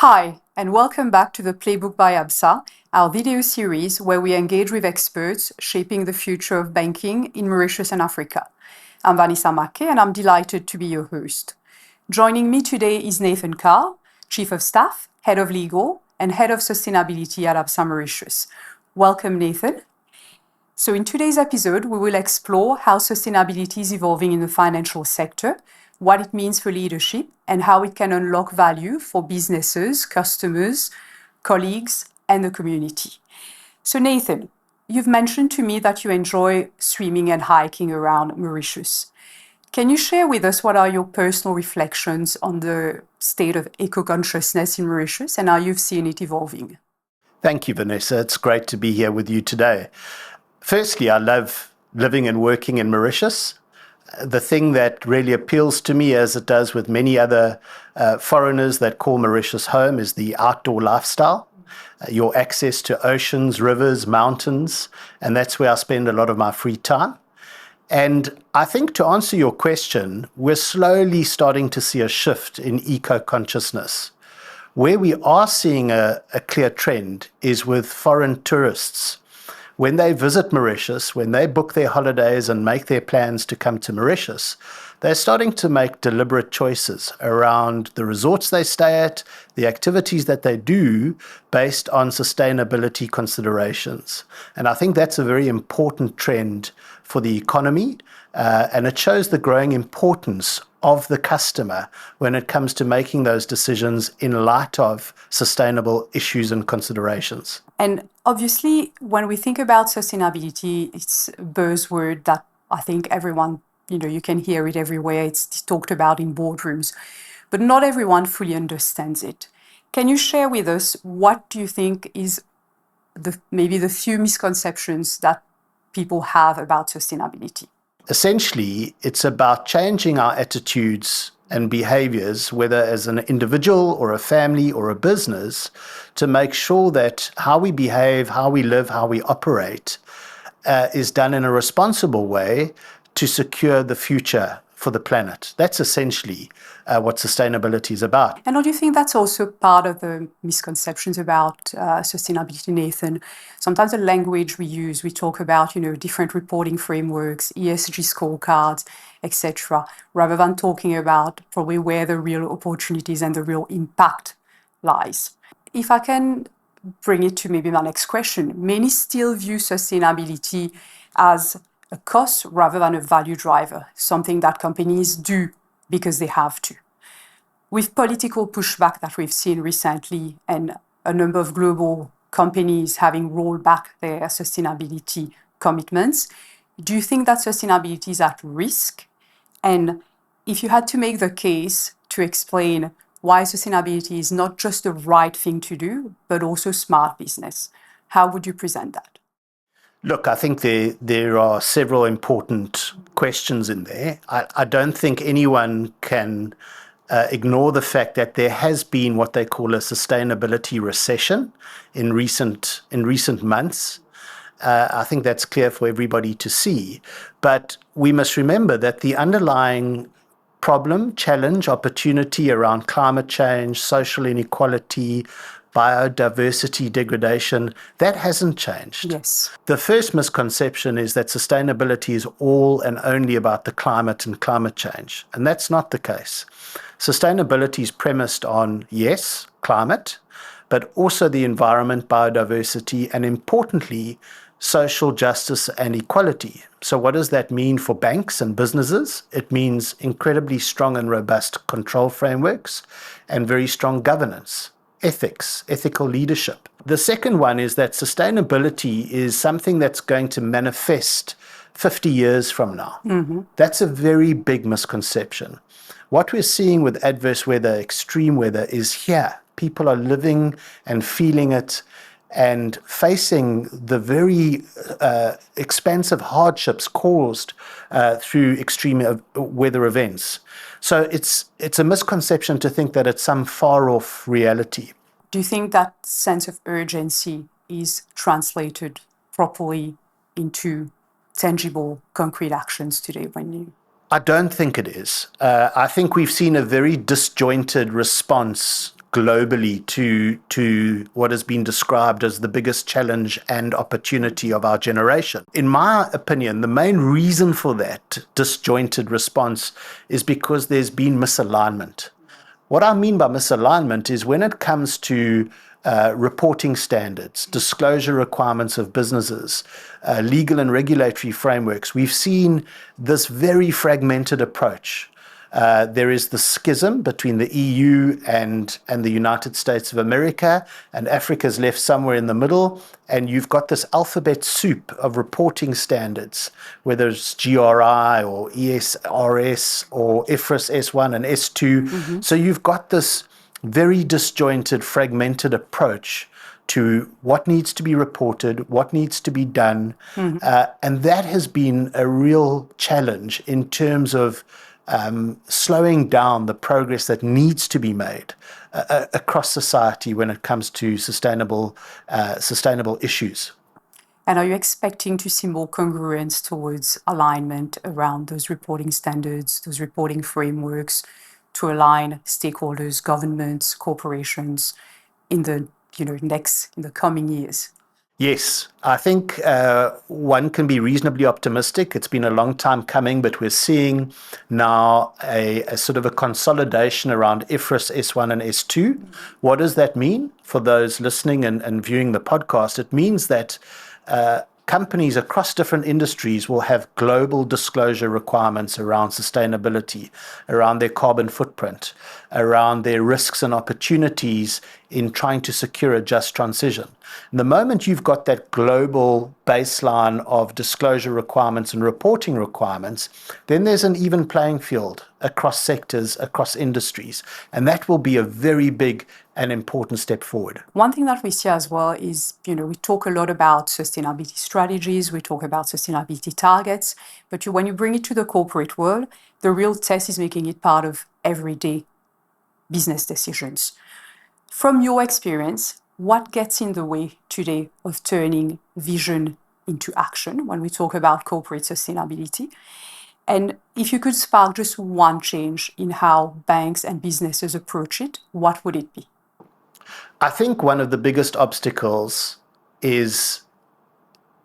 Hi, and welcome back to the Playbook by Absa, our video series where we engage with experts shaping the future of banking in Mauritius and Africa. I'm Vanessa McKay, and I'm delighted to be your host. Joining me today is Nathan Carr, Chief of Staff, Head of Legal, and Head of Sustainability at Absa Mauritius. Welcome, Nathan. So in today's episode, we will explore how sustainability is evolving in the financial sector, what it means for leadership, and how it can unlock value for businesses, customers, colleagues, and the community. So Nathan, you've mentioned to me that you enjoy swimming and hiking around Mauritius. Can you share with us what are your personal reflections on the state of eco-consciousness in Mauritius and how you've seen it evolving? Thank you, Vanessa. It's great to be here with you today. Firstly, I love living and working in Mauritius. The thing that really appeals to me, as it does with many other foreigners that call Mauritius home, is the outdoor lifestyle, your access to oceans, rivers, mountains, and that's where I spend a lot of my free time. And I think to answer your question, we're slowly starting to see a shift in eco-consciousness. Where we are seeing a clear trend is with foreign tourists. When they visit Mauritius, when they book their holidays and make their plans to come to Mauritius, they're starting to make deliberate choices around the resorts they stay at, the activities that they do based on sustainability considerations. And I think that's a very important trend for the economy, and it shows the growing importance of the customer when it comes to making those decisions in light of sustainable issues and considerations. And obviously, when we think about sustainability, it's a buzzword that I think everyone, you can hear it everywhere. It's talked about in boardrooms, but not everyone fully understands it. Can you share with us what do you think is maybe the few misconceptions that people have about sustainability? Essentially, it's about changing our attitudes and behaviors, whether as an individual or a family or a business, to make sure that how we behave, how we live, how we operate is done in a responsible way to secure the future for the planet. That's essentially what sustainability is about. And do you think that's also part of the misconceptions about sustainability, Nathan? Sometimes the language we use, we talk about, different reporting frameworks, ESG scorecards, etc., rather than talking about probably where the real opportunities and the real impact lies. If I can bring it to maybe my next question, many still view sustainability as a cost rather than a value driver, something that companies do because they have to. With political pushback that we've seen recently and a number of global companies having rolled back their sustainability commitments, do you think that sustainability is at risk? And if you had to make the case to explain why sustainability is not just the right thing to do, but also smart business, how would you present that? Look, I think there are several important questions in there. I don't think anyone can ignore the fact that there has been what they call a sustainability recession in recent months. I think that's clear for everybody to see. But we must remember that the underlying problem, challenge, opportunity around climate change, social inequality, biodiversity degradation, that hasn't changed. Yes. The first misconception is that sustainability is all and only about the climate and climate change, and that's not the case. Sustainability is premised on, yes, climate, but also the environment, biodiversity, and importantly, social justice and equality. So what does that mean for banks and businesses? It means incredibly strong and robust control frameworks and very strong governance. Ethics, ethical leadership. The second one is that sustainability is something that's going to manifest 50 years from now. Mm-hmm. That's a very big misconception. What we're seeing with adverse weather, extreme weather, is here. People are living and feeling it and facing the very expansive hardships caused through extreme weather events. So it's a misconception to think that it's some far-off reality. Do you think that sense of urgency is translated properly into tangible, concrete actions today I don't think it is. I think we've seen a very disjointed response globally to what has been described as the biggest challenge and opportunity of our generation. In my opinion, the main reason for that disjointed response is because there's been misalignment. What I mean by misalignment is when it comes to reporting standards, disclosure requirements of businesses, legal and regulatory frameworks, we've seen this very fragmented approach. There is the schism between the EU and the United States of America, and Africa's left somewhere in the middle, and you've got this alphabet soup of reporting standards, whether it's GRI or ESRS or IFRS S1 and S2. So you've got this very disjointed, fragmented approach to what needs to be reported, what needs to be done, and that has been a real challenge in terms of slowing down the progress that needs to be made across society when it comes to sustainable issues. And are you expecting to see more congruence towards alignment around those reporting standards, those reporting frameworks, to align stakeholders, governments, corporations in the coming years? Yes, I think one can be reasonably optimistic. It's been a long time coming, but we're seeing now a sort of a consolidation around IFRS S1 and S2. What does that mean for those listening and viewing the podcast? It means that companies across different industries will have global disclosure requirements around sustainability, around their carbon footprint, around their risks and opportunities in trying to secure a just transition. And the moment you've got that global baseline of disclosure requirements and reporting requirements, then there's an even playing field across sectors, across industries. And that will be a very big and important step forward. One thing that we see as well is, we talk a lot about sustainability strategies, we talk about sustainability targets, but when you bring it to the corporate world, the real test is making it part of everyday business decisions. From your experience, what gets in the way today of turning vision into action when we talk about corporate sustainability? And if you could spark just one change in how banks and businesses approach it, what would it be? I think one of the biggest obstacles is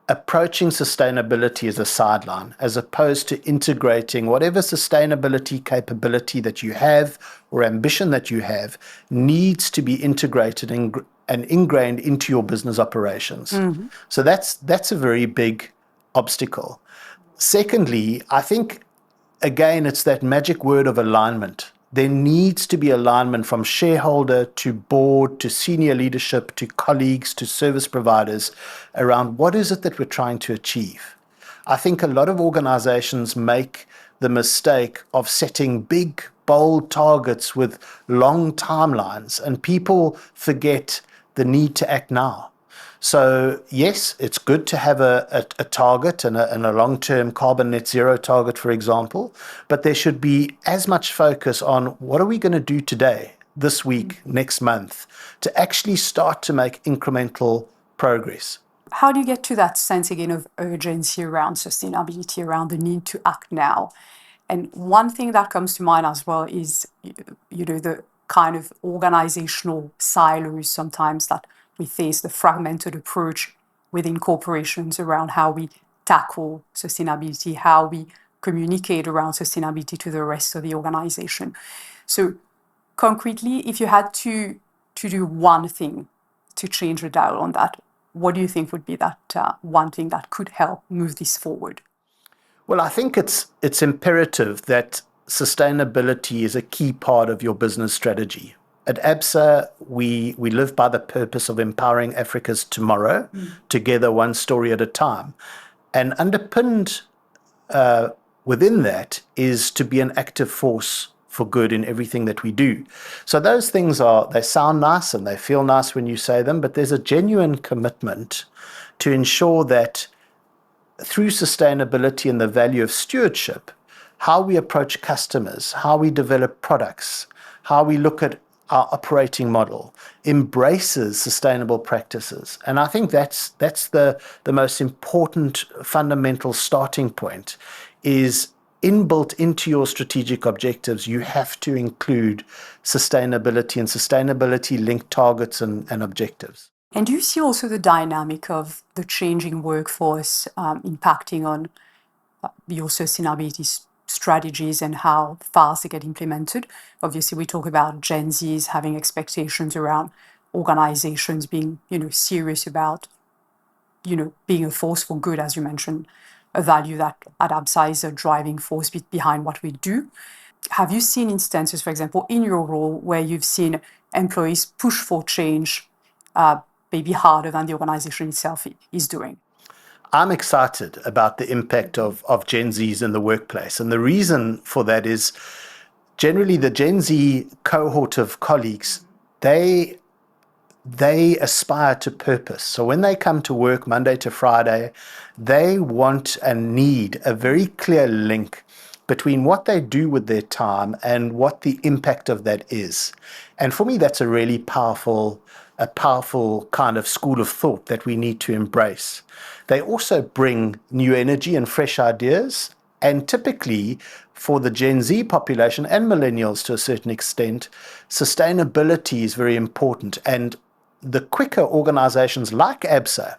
approaching sustainability as a sideline, as opposed to integrating whatever sustainability capability that you have or ambition that you have needs to be integrated and ingrained into your business operations. So that's a very big obstacle. Secondly, I think, again, it's that magic word of alignment. There needs to be alignment from shareholder to board to senior leadership to colleagues to service providers around what is it that we're trying to achieve. I think a lot of organizations make the mistake of setting big, bold targets with long timelines, and people forget the need to act now. So yes, it's good to have a target and a long-term carbon net zero target, for example, but there should be as much focus on what are we going to do today, this week, next month, to actually start to make incremental progress. How do you get to that sense again of urgency around sustainability, around the need to act now? And one thing that comes to mind as well is, the kind of organizational silos sometimes that we face, the fragmented approach within corporations around how we tackle sustainability, how we communicate around sustainability to the rest of the organization. So concretely, if you had to do one thing to change the dial on that, what do you think would be that one thing that could help move this forward? Well, I think it's imperative that sustainability is a key part of your business strategy. At Absa, we live by the purpose of empowering Africa's tomorrow, together one story at a time. And underpinned within that is to be an active force for good in everything that we do. So those things they sound nice and they feel nice when you say them, but there's a genuine commitment to ensure that through sustainability and the value of stewardship, how we approach customers, how we develop products, how we look at our operating model embraces sustainable practices. And I think that's the most important fundamental starting point, is inbuilt into your strategic objectives, you have to include sustainability and sustainability-linked targets and objectives. And do you see also the dynamic of the changing workforce impacting on your sustainability strategies and how fast they get implemented? Obviously, we talk about Gen Zs having expectations around organizations being, serious about, being a force for good, as you mentioned, a value that at Absa is a driving force behind what we do. Have you seen instances, for example, in your role where you've seen employees push for change maybe harder than the organization itself is doing? I'm excited about the impact of Gen Zs in the workplace. And the reason for that is generally the Gen Z cohort of colleagues, they aspire to purpose. So when they come to work Monday to Friday, they want and need a very clear link between what they do with their time and what the impact of that is. And for me, that's a really powerful kind of school of thought that we need to embrace. They also bring new energy and fresh ideas. And typically, for the Gen Z population and millennials to a certain extent, sustainability is very important. And the quicker organizations like Absa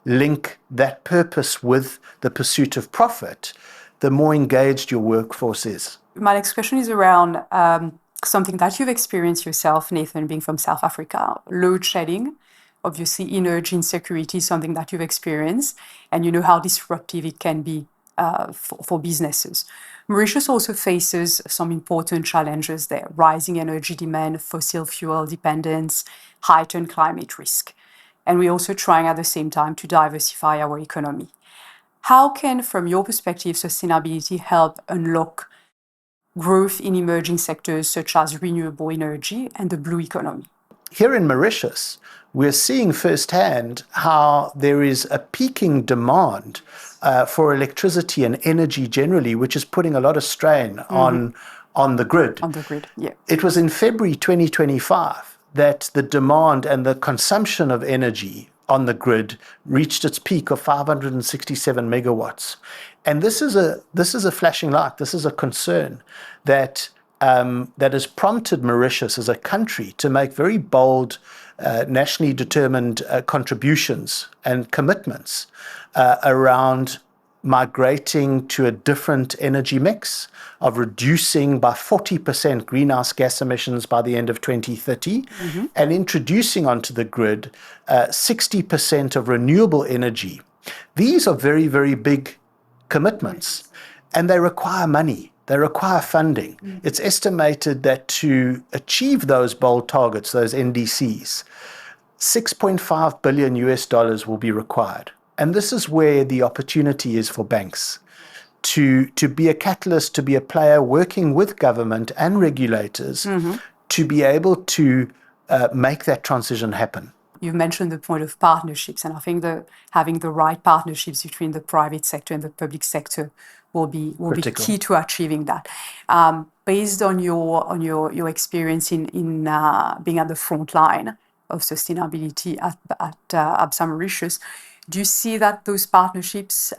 link that purpose with the pursuit of profit, the more engaged your workforce is. My next question is around something that you've experienced yourself, Nathan, being from South Africa. Load shedding, obviously energy insecurity is something that you've experienced, and you know how disruptive it can be for businesses. Mauritius also faces some important challenges there: rising energy demand, fossil fuel dependence, heightened climate risk. And we're also trying at the same time to diversify our economy. How can, from your perspective, sustainability help unlock growth in emerging sectors such as renewable energy and the blue economy? Here in Mauritius, we're seeing firsthand how there is a peaking demand for electricity and energy generally, which is putting a lot of strain on the grid. On the grid, yeah. It was in February 2025 that the demand and the consumption of energy on the grid reached its peak of 567 megawatts. And this is a flashing light. This is a concern that has prompted Mauritius as a country to make very bold, nationally determined contributions and commitments around migrating to a different energy mix, of reducing by 40% greenhouse gas emissions by the end of 2030, and introducing onto the grid 60% of renewable energy. These are very, very big commitments, and they require money. They require funding. It's estimated that to achieve those bold targets, those NDCs, $6.5 billion will be required. And this is where the opportunity is for banks to be a catalyst, to be a player working with government and regulators to be able to make that transition happen. You've mentioned the point of partnerships, and I think that having the right partnerships between the private sector and the public sector will be key to achieving that. Based on your experience in being at the front line of sustainability at Absa Mauritius, do you see that those partnerships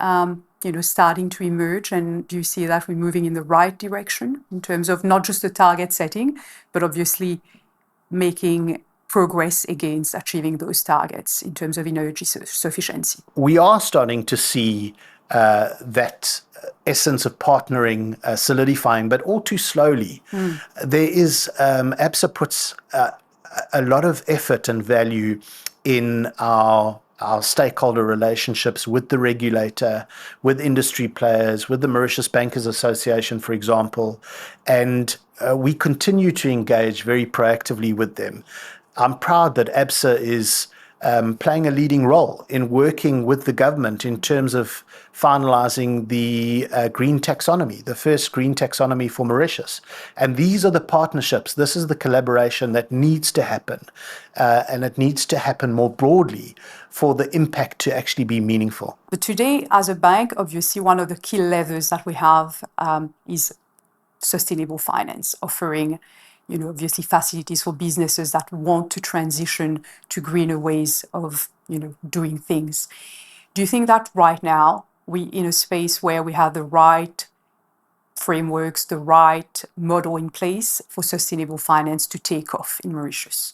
starting to emerge, and do you see that we're moving in the right direction in terms of not just the target setting, but obviously making progress against achieving those targets in terms of energy sufficiency? We are starting to see that essence of partnering solidifying, but all too slowly. There is, Absa puts a lot of effort and value in our stakeholder relationships with the regulator, with industry players, with the Mauritius Bankers Association, for example, and we continue to engage very proactively with them. I'm proud that Absa is playing a leading role in working with the government in terms of finalizing the green taxonomy, the first green taxonomy for Mauritius. And these are the partnerships, this is the collaboration that needs to happen, and it needs to happen more broadly for the impact to actually be meaningful. But today, as a bank, obviously one of the key levers that we have is sustainable finance, offering obviously facilities for businesses that want to transition to greener ways of, doing things. Do you think that right now we're in a space where we have the right frameworks, the right model in place for sustainable finance to take off in Mauritius?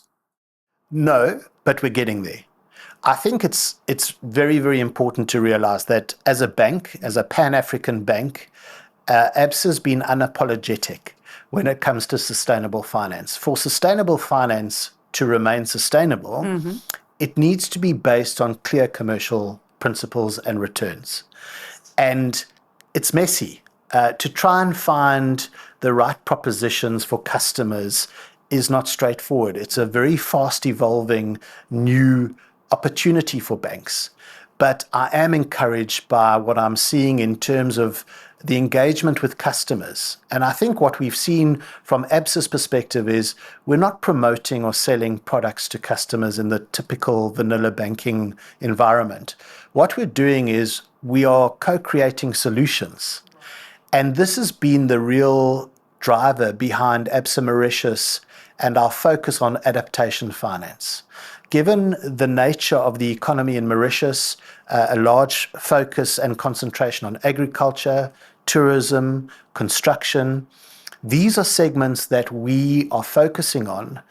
No, but we're getting there. I think it's very, very important to realize that as a bank, as a Pan-African bank, Absa has been unapologetic when it comes to sustainable finance. For sustainable finance to remain sustainable, it needs to be based on clear commercial principles and returns. And it's messy. To try and find the right propositions for customers is not straightforward. It's a very fast evolving new opportunity for banks. But I am encouraged by what I'm seeing in terms of the engagement with customers. And I think what we've seen from Absa's perspective is we're not promoting or selling products to customers in the typical vanilla banking environment. What we're doing is we are co-creating solutions. And this has been the real driver behind Absa Mauritius and our focus on adaptation finance. Given the nature of the economy in Mauritius, a large focus and concentration on agriculture, tourism, construction, these are segments that we are focusing on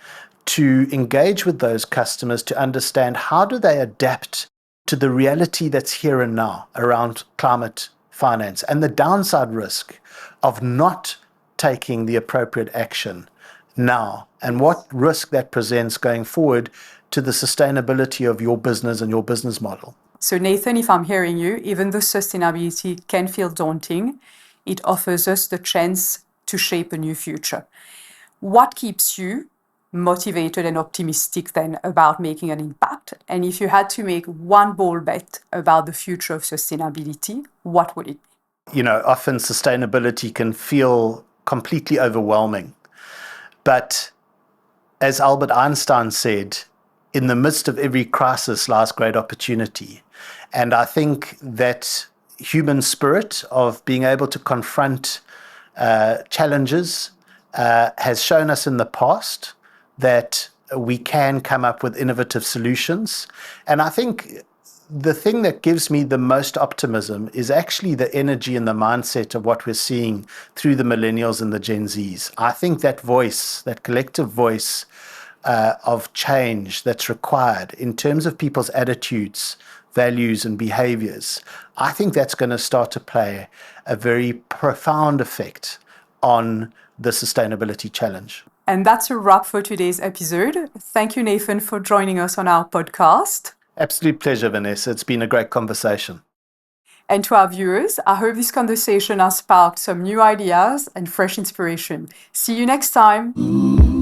to engage with those customers to understand how do they adapt to the reality that's here and now around climate finance and the downside risk of not taking the appropriate action now, and what risk that presents going forward to the sustainability of your business and your business model. So Nathan, if I'm hearing you, even though sustainability can feel daunting, it offers us the chance to shape a new future. What keeps you motivated and optimistic then about making an impact? And if you had to make one bold bet about the future of sustainability, what would it be? You know, often sustainability can feel completely overwhelming. But as Albert Einstein said, in the midst of every crisis lies great opportunity. And I think that human spirit of being able to confront challenges has shown us in the past that we can come up with innovative solutions. And I think the thing that gives me the most optimism is actually the energy and the mindset of what we're seeing through the millennials and the Gen Zs. I think that voice, that collective voice of change that's required in terms of people's attitudes, values and behaviors, I think that's going to start to play a very profound effect on the sustainability challenge. And that's a wrap for today's episode. Thank you, Nathan, for joining us on our podcast. Absolute pleasure, Vanessa. It's been a great conversation. And to our viewers, I hope this conversation has sparked some new ideas and fresh inspiration. See you next time.